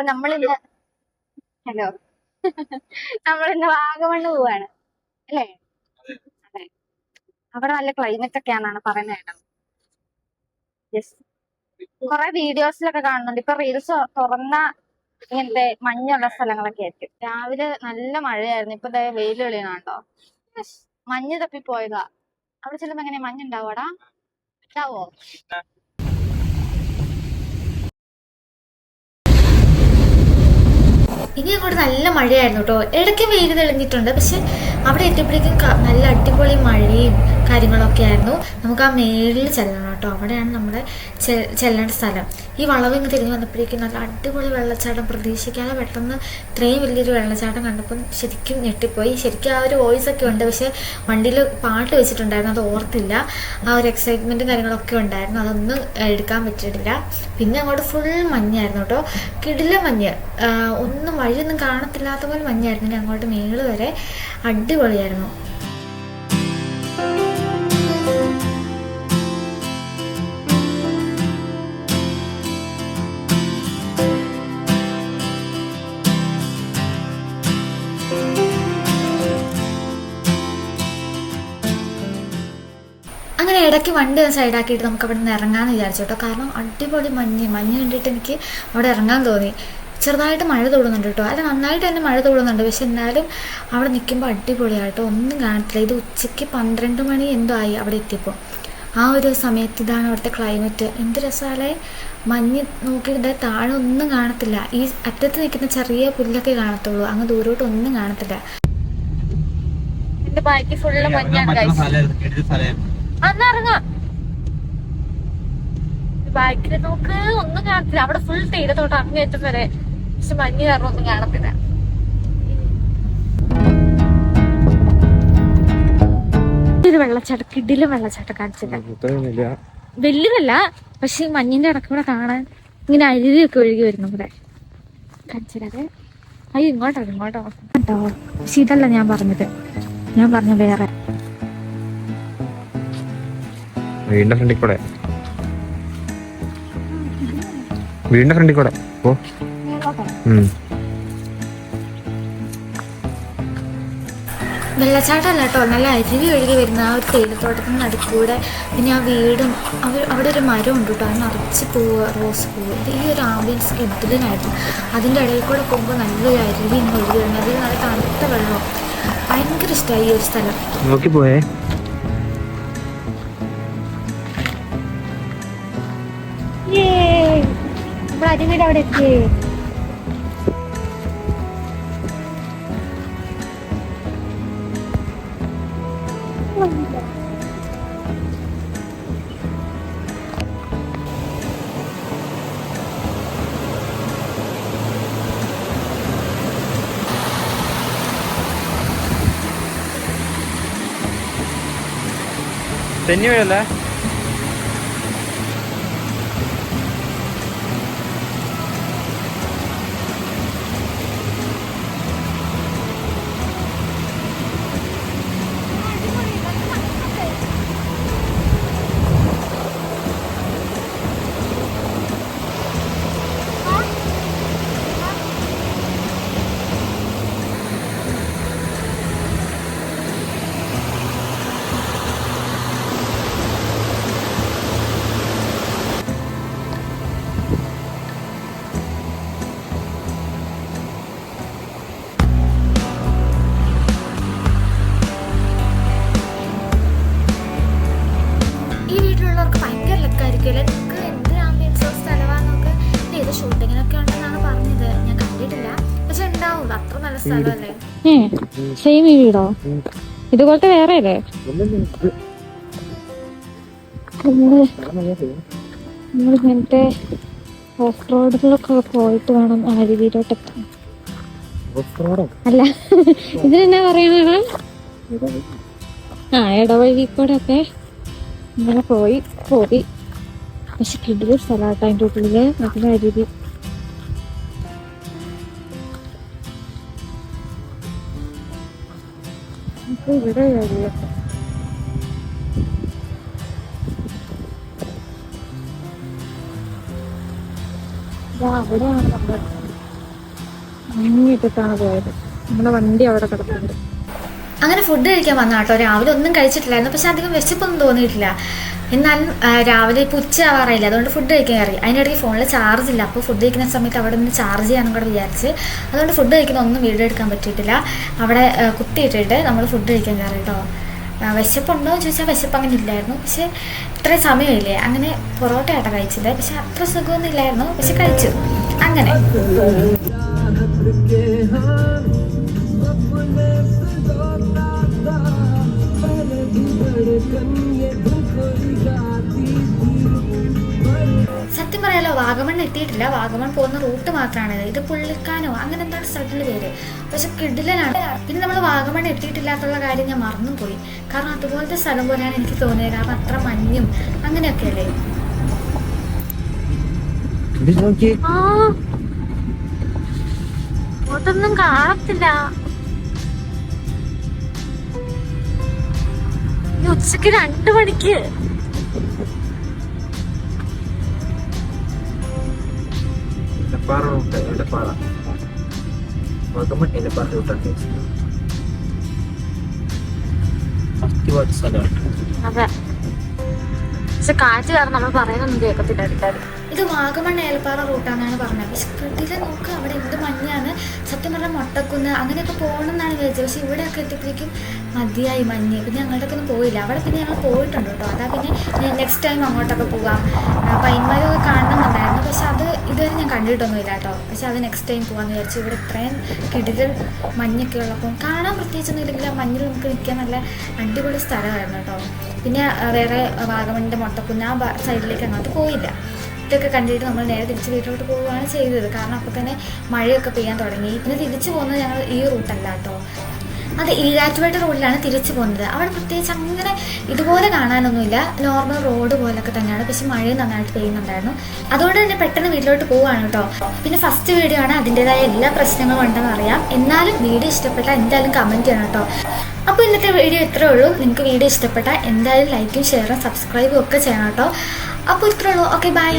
നമ്മളിന്ന് ഹലോ നമ്മളിന്ന് വാഗമണ്ണ് പോവാണ് അല്ലേ? അതെ, അവിടെ നല്ല ക്ലൈമറ്റ് ഒക്കെയാണെന്നാണ് പറയുന്നത് കേട്ടത്. യെസ്, കുറെ വീഡിയോസിലൊക്കെ കാണുന്നുണ്ട്. ഇപ്പൊ റീൽസ് തുറന്ന ഇങ്ങനത്തെ മഞ്ഞുള്ള സ്ഥലങ്ങളൊക്കെ ആയിരിക്കും. രാവിലെ നല്ല മഴയായിരുന്നു, ഇപ്പൊ വെയിൽ തെളിയണുണ്ടോ? മഞ്ഞ് തപ്പി പോയതാ. അവിടെ ചെല്ലുമ്പോ എങ്ങനെയാ മഞ്ഞുണ്ടാവോടാ? ഉണ്ടാവോ? ഇനി അങ്ങോട്ട് നല്ല മഴയായിരുന്നു കേട്ടോ. ഇടയ്ക്ക് വെയിൽ തെളിഞ്ഞിട്ടുണ്ട്, പക്ഷെ അവിടെ എത്തിയപ്പോഴേക്കും നല്ല അടിപൊളി മഴയും കാര്യങ്ങളൊക്കെ ആയിരുന്നു. നമുക്ക് ആ മേളിൽ ചെല്ലണം കേട്ടോ, അവിടെയാണ് നമ്മുടെ ചെല്ലേണ്ട സ്ഥലം. ഈ വളവ് ഇങ്ങ് തിരിഞ്ഞ് വന്നപ്പോഴേക്കും നല്ല അടിപൊളി വെള്ളച്ചാട്ടം, പ്രതീക്ഷിക്കാതെ പെട്ടെന്ന് ഇത്രയും വലിയൊരു വെള്ളച്ചാട്ടം കണ്ടപ്പം ശരിക്കും ഞെട്ടിപ്പോയി. ശരിക്കും ആ ഒരു വോയിസ് ഒക്കെ ഉണ്ട്, പക്ഷെ വണ്ടിയിൽ പാട്ട് വെച്ചിട്ടുണ്ടായിരുന്നു, അത് ഓർത്തില്ല. ആ ഒരു എക്സൈറ്റ്മെൻറ്റും കാര്യങ്ങളൊക്കെ ഉണ്ടായിരുന്നു, അതൊന്നും എടുക്കാൻ പറ്റിയിട്ടില്ല. പിന്നെ അങ്ങോട്ട് ഫുൾ മഞ്ഞായിരുന്നു കേട്ടോ, കിടില മഞ്ഞ്, ഒന്നും വഴിയൊന്നും കാണത്തില്ലാത്ത പോലെ മഞ്ഞായിരുന്നു. ഇനി അങ്ങോട്ട് മേള് വരെ അടിപൊളിയായിരുന്നു. അങ്ങനെ ഇടയ്ക്ക് വണ്ടി ഒന്ന് സൈഡാക്കിയിട്ട് നമുക്ക് അവിടെ നിന്ന് ഇറങ്ങാമെന്ന് വിചാരിച്ചു കേട്ടോ. കാരണം അടിപൊളി മഞ്ഞ് കണ്ടിട്ട് എനിക്ക് അവിടെ ഇറങ്ങാൻ തോന്നി. ചെറുതായിട്ട് മഴ തൊടുന്നുണ്ട് കേട്ടോ, അല്ല നന്നായിട്ട് തന്നെ മഴ തൊടുന്നുണ്ട്, പക്ഷെ എന്നാലും അവിടെ നിൽക്കുമ്പോൾ അടിപൊളിയായിട്ടോ, ഒന്നും കാണത്തില്ല. ഇത് ഉച്ചയ്ക്ക് 12 മണി എന്തോ ആയി അവിടെ എത്തിയപ്പോൾ. ആ ഒരു സമയത്ത് ഇതാണ് അവിടുത്തെ ക്ലൈമറ്റ്. എന്ത് രസമാലേ, മഞ്ഞ് നോക്കിയിട്ട് താഴെ ഒന്നും കാണത്തില്ല. ഈ അറ്റത്ത് നിൽക്കുന്ന ചെറിയ പുല്ലൊക്കെ കാണത്തുള്ളൂ, അങ്ങ് ദൂരോട്ട് ഒന്നും കാണത്തില്ല. എന്റെ ബാക്കി ഫുള്ള് മഞ്ഞാണ്. ബാക്കിൽ നോക്ക്, ഒന്നും കാണത്തില്ല. അവിടെ ഫുൾ തേയിലത്തോട്ടം അങ്ങേറ്റം വരെ, പക്ഷെ മഞ്ഞ് കാരണം ഒന്നും കാണത്തില്ല. ഒരു വെള്ളച്ചാട്ടം, കിടിലും വെള്ളച്ചാട്ടം കാണിച്ചില്ല, വലിയതല്ല, പക്ഷെ മഞ്ഞിന്റെ ഇടക്കൂടെ കാണാൻ ഇങ്ങനെ അരുവിയൊക്കെ ഒഴുകി വരുന്നു ഇവിടെ. കാണിച്ചില്ലേ? അയ്യോ, ഇങ്ങോട്ടോ കേട്ടോ. പക്ഷെ ഇതല്ല ഞാൻ പറഞ്ഞത്, ഞാൻ പറഞ്ഞ വേറെ. വീടിന്റെ ഫ്രണ്ടിൽ കൂടെ ഓ. വെള്ളച്ചാട്ടമല്ല കേട്ടോ, നല്ല അരുവി ഒഴുകി വരുന്ന ആ ഒരു തേയിലത്തോട്ടത്തിന് നടുക്കൂടെ. പിന്നെ ആ വീടും അവിടെ ഒരു മരം ഉണ്ട് കേട്ടോ, അത് നിറച്ച് പൂവ്, റോസ് പൂവ്. ഈ ഒരു ആംബിയൻസ് കിഡിലിനായിരുന്നു. അതിൻ്റെ ഇടയിൽ കൂടെ പോകുമ്പോൾ നല്ലൊരു അരുവി ഇങ്ങനെ ഒഴുകി വരുന്നത്, അതിൽ നല്ല തണുത്ത വെള്ളം. ഭയങ്കര ഇഷ്ടമായി ഈ ഒരു സ്ഥലം. നോക്കി പോയേ. നമ്മൾ അരുവിയുടെ അവിടെ എത്തിയേ. തെന്നി വീഴല്ലേ? ഈ വീട്ടിലുള്ളവർക്ക് ഭയങ്കര ലക്കായിരിക്കും. നിങ്ങൾക്ക് എന്ത് ആംബിയൻസോ സ്ഥലമാണെന്നൊക്കെ ഏത് ഷൂട്ടിങ്ങിനൊക്കെ ഉണ്ടെന്നാണ് പറഞ്ഞത്. ഞാൻ കണ്ടിട്ടില്ല, പക്ഷെ ഉണ്ടാവും, അത്ര നല്ല സ്ഥലമല്ലേ. സെയിം ഈ വീടോ? ഇതുപോലത്തെ വേറെ അല്ലേ? നമ്മളിങ്ങനത്തെ ഓഫ് റോഡിലൊക്കെ പോയിട്ട് വേണം അരുവിയിലോട്ടെത്താൻ. അല്ല, ഇതിനെന്നാ പറയണ? ഇടവഴി കൂടെ ഒക്കെ ഇങ്ങനെ പോയി. പക്ഷെ കിടിലൊരു സ്ഥലമാട്ടോ, അതിൻ്റെ ഉള്ളില് നല്ല അരുവി. ഇവിടെ അരുവിയൊക്കെ അവിടെയാണ് നമ്മുടെ അങ്ങോട്ടാണ് പോയത്. നമ്മുടെ വണ്ടി അവിടെ കിടക്കുന്നുണ്ട്. അങ്ങനെ ഫുഡ് കഴിക്കാൻ വന്ന കേട്ടോ. രാവിലെ ഒന്നും കഴിച്ചിട്ടില്ലായിരുന്നു, പക്ഷെ അധികം വിശപ്പൊന്നും തോന്നിയിട്ടില്ല. എന്നാലും രാവിലെ ഇപ്പോൾ ഉച്ച ആവാറായില്ല, അതുകൊണ്ട് ഫുഡ് കഴിക്കാൻ കയറി. അതിനിടയ്ക്ക് ഫോണിൽ ചാർജ് ഇല്ല, അപ്പോൾ ഫുഡ് കഴിക്കുന്ന സമയത്ത് അവിടെ നിന്ന് ചാർജ് ചെയ്യാനും കൂടെ വിചാരിച്ച്, അതുകൊണ്ട് ഫുഡ് കഴിക്കുന്ന ഒന്നും വീഡിയോ എടുക്കാൻ പറ്റിയിട്ടില്ല. അവിടെ കുത്തിയിട്ടിട്ട് നമ്മൾ ഫുഡ് കഴിക്കാൻ കയറി കേട്ടോ. വിശപ്പുണ്ടോ എന്ന് ചോദിച്ചാൽ വിശപ്പ് അങ്ങനെ ഇല്ലായിരുന്നു, പക്ഷെ ഇത്രയും സമയമില്ലേ. അങ്ങനെ പൊറോട്ട ആയിട്ടാണ് കഴിച്ചത്, പക്ഷെ അത്ര സുഖമൊന്നും ഇല്ലായിരുന്നു, പക്ഷെ കഴിച്ചു. അങ്ങനെ സത്യം പറയാലോ, വാഗമൺ എത്തിയിട്ടില്ല. വാഗമൺ പോകുന്ന റൂട്ട് മാത്രമാണ് ഇത്. പുള്ളിക്കാനോ അങ്ങനെ എന്താണ് സ്ഥലത്തിൻ്റെ പേര്, പക്ഷെ കിടിലനാണ്. പിന്നെ നമ്മൾ വാഗമൺ എത്തിയിട്ടില്ലാത്തുള്ള കാര്യം ഞാൻ മറന്നും പോയി. കാരണം അതുപോലത്തെ സ്ഥലം പോലെയാണ് എനിക്ക് തോന്നിയത്, കാരണം അത്ര മഞ്ഞും അങ്ങനെയൊക്കെ അല്ലേ. ഒന്നും കാണത്തില്ല. ഉച്ചക്ക് 2 മണിക്ക് അതെ. പക്ഷെ കാറ്റ് കാരണം നമ്മൾ പറയുന്നൊന്നും കേൾക്കത്തില്ല അടുത്താൽ. ഇത് വാഗമൺ ഏലപ്പാറ റൂട്ടാണെന്നാണ് പറഞ്ഞത്, പക്ഷെ കിട്ടില്ല. നോക്ക് അവിടെ എന്ത് മഞ്ഞാണ്. സത്യം പറഞ്ഞാൽ മൊട്ടക്കുന്ന് അങ്ങനെയൊക്കെ പോകണം എന്നാണ് വിചാരിച്ചത്, പക്ഷെ ഇവിടെയൊക്കെ എത്തിയപ്പോഴേക്കും മതിയായി മഞ്ഞ്. പിന്നെ ഞങ്ങളുടെ ഒന്നും പോയില്ല അവിടെ. പിന്നെ ഞങ്ങൾ പോയിട്ടുണ്ട് കേട്ടോ. അതാ പിന്നെ നെക്സ്റ്റ് ടൈം അങ്ങോട്ടൊക്കെ പോവാം. പൈന്മാരൊക്കെ കാണണമെന്നുണ്ടായിരുന്നു, പക്ഷെ അത് ഇതുവരെ ഞാൻ കണ്ടിട്ടൊന്നുമില്ല കേട്ടോ. പക്ഷെ അത് നെക്സ്റ്റ് ടൈം പോകാമെന്ന് വിചാരിച്ചു. ഇവിടെ ഇത്രയും കിടിലൻ മഞ്ഞൊക്കെ ഉള്ളപ്പം കാണാൻ പ്രത്യേകിച്ചൊന്നും ഇല്ലെങ്കിൽ ആ മഞ്ഞിൽ നമുക്ക് നിൽക്കാൻ നല്ല അടിപൊളി സ്ഥലമായിരുന്നു കേട്ടോ. പിന്നെ വേറെ വാഗമണിൻ്റെ മൊട്ടക്കുന്ന് ആ സൈഡിലേക്ക് അങ്ങോട്ട് പോയില്ല. ഇതൊക്കെ കണ്ടിട്ട് നമ്മൾ നേരെ തിരിച്ച് വീട്ടിലോട്ട് പോവുകയാണ് ചെയ്തത്. കാരണം അപ്പോൾ തന്നെ മഴയൊക്കെ പെയ്യാൻ തുടങ്ങി. പിന്നെ തിരിച്ചു പോകുന്നത് ഞങ്ങൾ ഈ റൂട്ടല്ല കേട്ടോ, അത് ഈരാറ്റുപേട്ട റോഡിലാണ് തിരിച്ചു പോകുന്നത്. അവിടെ പ്രത്യേകിച്ച് അങ്ങനെ ഇതുപോലെ കാണാനൊന്നുമില്ല, നോർമൽ റോഡ് പോലൊക്കെ തന്നെയാണ്. പക്ഷെ മഴയും നന്നായിട്ട് പെയ്യുന്നുണ്ടായിരുന്നു, അതുകൊണ്ട് തന്നെ പെട്ടെന്ന് വീട്ടിലോട്ട് പോവുകയാണ് കേട്ടോ. പിന്നെ ഫസ്റ്റ് വീഡിയോ ആണ്, അതിൻ്റെതായ എല്ലാ പ്രശ്നങ്ങളും ഉണ്ടെന്ന് അറിയാം. എന്നാലും വീഡിയോ ഇഷ്ടപ്പെട്ടാൽ എന്തായാലും കമൻറ്റ് ചെയ്യണം കേട്ടോ. അപ്പോൾ ഇന്നത്തെ വീഡിയോ ഇത്രേ ഉള്ളൂ. നിങ്ങൾക്ക് വീഡിയോ ഇഷ്ടപ്പെട്ടാൽ എന്തായാലും ലൈക്കും ഷെയറും സബ്സ്ക്രൈബും ഒക്കെ ചെയ്യണം കേട്ടോ. അപ്പോൾ ഇത്രേ ഉള്ളൂ. Okay, by.